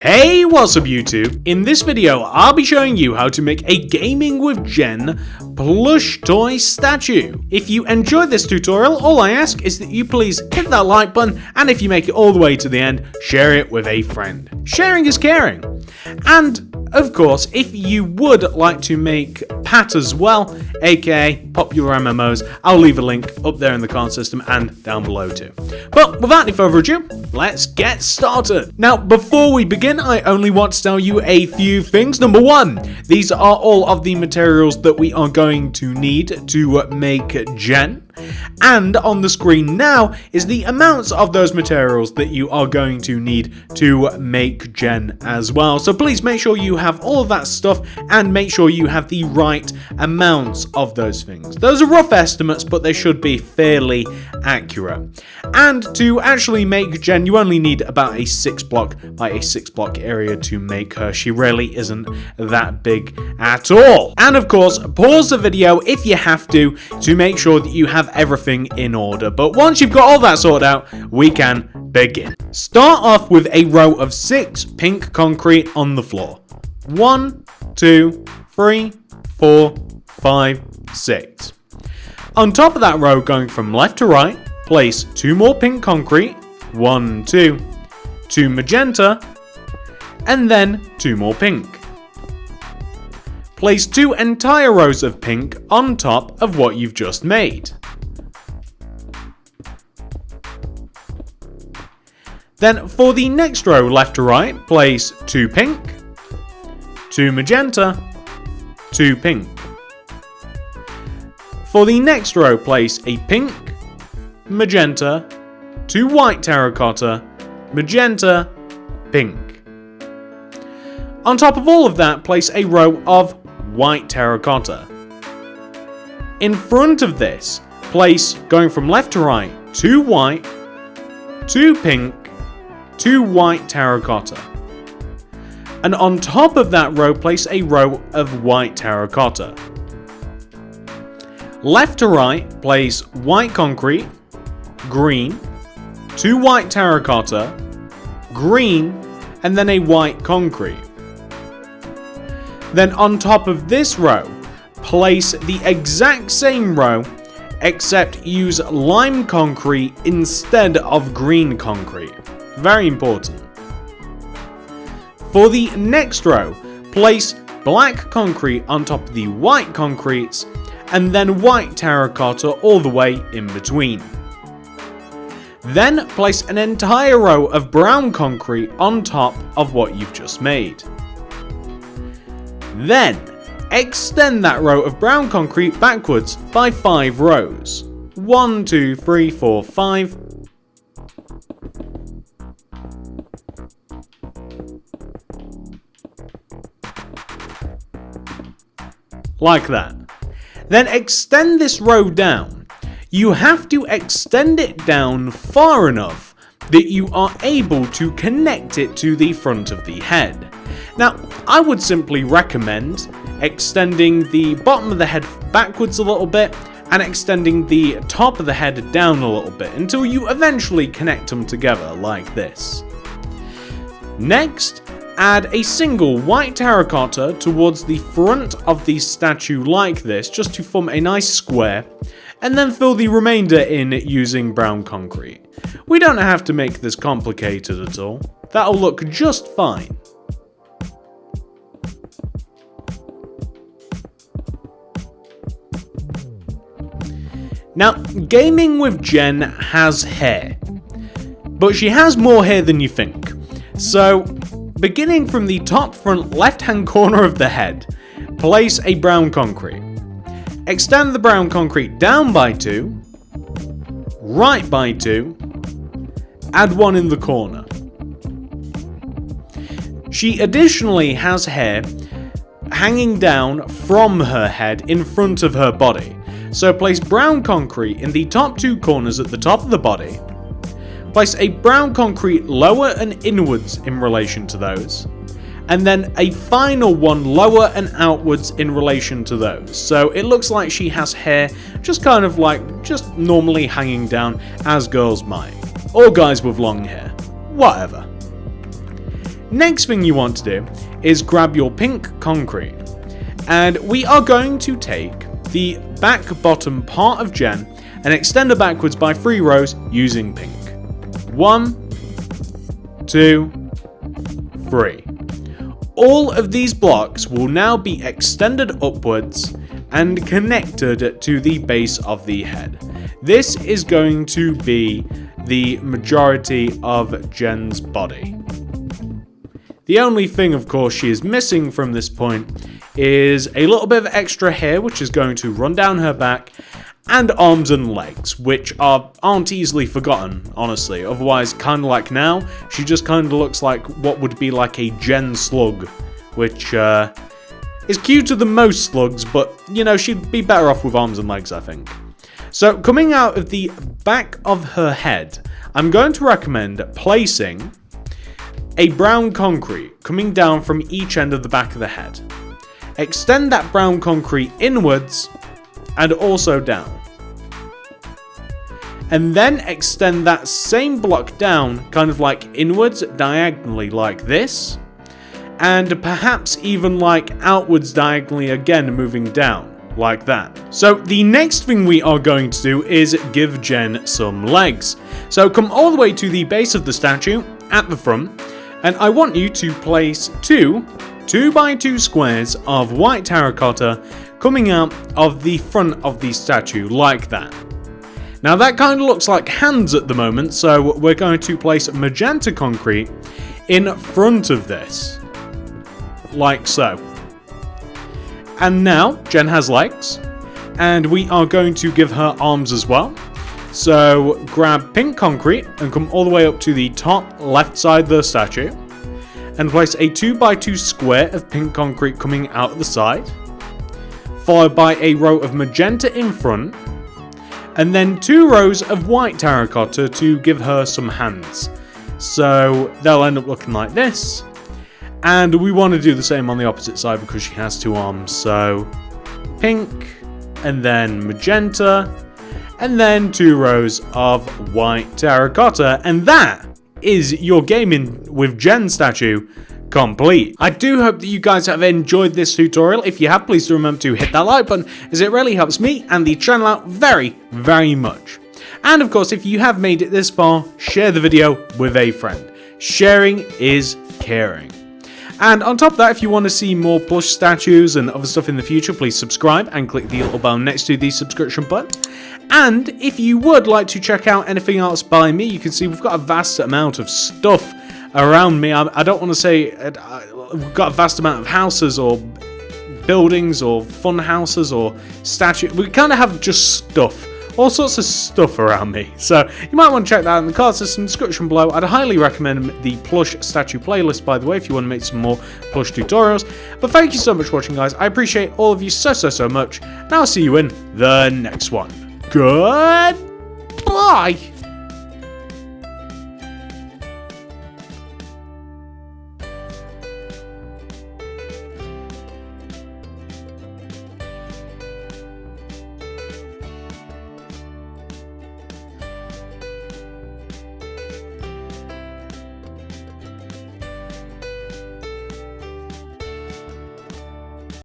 Hey, what's up YouTube? In this video, I'll be showing you how to make a Gamingwithjen plush toy statue. If you enjoyed this tutorial, all I ask is that you please hit that like button, and if you make it all the way to the end, share it with a friend. Sharing is caring. And of course, if you would like to make Pat as well, aka popular MMOs, I'll leave a link up there in the card system and down below too. But without any further ado, let's get started. Now, before we begin, I only want to tell you a few things. Number one, these are all of the materials that we are going to need to make Jen. And on the screen now is the amounts of those materials that you are going to need to make Jen as well. So please make sure you have all of that stuff and make sure you have the right amounts of those things. Those are rough estimates, but they should be fairly accurate. And to actually make Jen, you only need about a 6 block by a 6 block area to make her. She really isn't that big at all. And of course, pause the video if you have to make sure that you have everything in order. But once you've got all that sorted out, we can begin. Start off with a row of 6 pink concrete on the floor. 1, 2, 3, 4, 5, 6. On top of that row, going from left to right, place 2 more pink concrete. 1, 2, 2 magenta, and then 2 more pink. Place 2 entire rows of pink on top of what you've just made. Then for the next row left to right, place 2 pink, 2 magenta, 2 pink. For the next row, place a pink, magenta, 2 white terracotta, magenta, pink. On top of all of that, place a row of white terracotta. In front of this, place, going from left to right, 2 white, 2 pink, 2 white terracotta. And on top of that row, place a row of white terracotta. Left to right, place white concrete, green, 2 white terracotta, green, and then a white concrete. Then on top of this row, place the exact same row, except use lime concrete instead of green concrete. Very important. For the next row, place black concrete on top of the white concretes, and then white terracotta all the way in between. Then place an entire row of brown concrete on top of what you've just made. Then extend that row of brown concrete backwards by 5 rows. 1, 2, 3, 4, 5. Like that. Then extend this row down. You have to extend it down far enough that you are able to connect it to the front of the head. Now, I would simply recommend extending the bottom of the head backwards a little bit and extending the top of the head down a little bit until you eventually connect them together like this. Next, add a single white terracotta towards the front of the statue like this, just to form a nice square, and then fill the remainder in using brown concrete. We don't have to make this complicated at all. That'll look just fine. Now, Gamingwithjen has hair, but she has more hair than you think. So, beginning from the top front left-hand corner of the head, place a brown concrete. Extend the brown concrete down by 2, right by 2, add 1 in the corner. She additionally has hair hanging down from her head in front of her body. So place brown concrete in the top 2 corners at the top of the body. Place a brown concrete lower and inwards in relation to those, and then a final one lower and outwards in relation to those. So it looks like she has hair just kind of like just normally hanging down as girls might, or guys with long hair, whatever. Next thing you want to do is grab your pink concrete, and we are going to take the back bottom part of Jen and extend it backwards by 3 rows using pink. 1, 2, 3. All of these blocks will now be extended upwards and connected to the base of the head. This is going to be the majority of Jen's body. The only thing, of course, she is missing from this point is a little bit of extra hair, which is going to run down her back, and arms and legs, which aren't easily forgotten, honestly. Otherwise, kind of like now, she just kind of looks like what would be like a Jen slug, which is cuter than most slugs, but, you know, she'd be better off with arms and legs, I think. So, coming out of the back of her head, I'm going to recommend placing a brown concrete coming down from each end of the back of the head. Extend that brown concrete inwards and also down. And then extend that same block down, kind of like inwards, diagonally like this. And perhaps even like outwards diagonally again, moving down, like that. So the next thing we are going to do is give Jen some legs. So come all the way to the base of the statue, at the front, and I want you to place 2 2x2 squares of white terracotta coming out of the front of the statue, like that. Now that kind of looks like hands at the moment, so we're going to place magenta concrete in front of this, like so. And now Jen has legs, and we are going to give her arms as well. So grab pink concrete and come all the way up to the top left side of the statue, and place a 2x2 square of pink concrete coming out of the side, followed by a row of magenta in front, and then 2 rows of white terracotta to give her some hands. So they'll end up looking like this. And we want to do the same on the opposite side because she has 2 arms. So pink, and then magenta, and then 2 rows of white terracotta. And that is your Gaming with Jen statue complete. I do hope that you guys have enjoyed this tutorial. If you have, please do remember to hit that like button, as it really helps me and the channel out very, very much. And of course, if you have made it this far, share the video with a friend. Sharing is caring. And on top of that, if you want to see more plush statues and other stuff in the future, please subscribe and click the little bell next to the subscription button. And if you would like to check out anything else by me, you can see we've got a vast amount of stuff around me. I don't want to say we've got a vast amount of houses or buildings or fun houses or statues. We kind of have just stuff. All sorts of stuff around me. So you might want to check that out in the card system description below. I'd highly recommend the plush statue playlist, by the way, if you want to make some more plush tutorials. But thank you so much for watching, guys. I appreciate all of you so much. And I'll see you in the next one. Goodbye.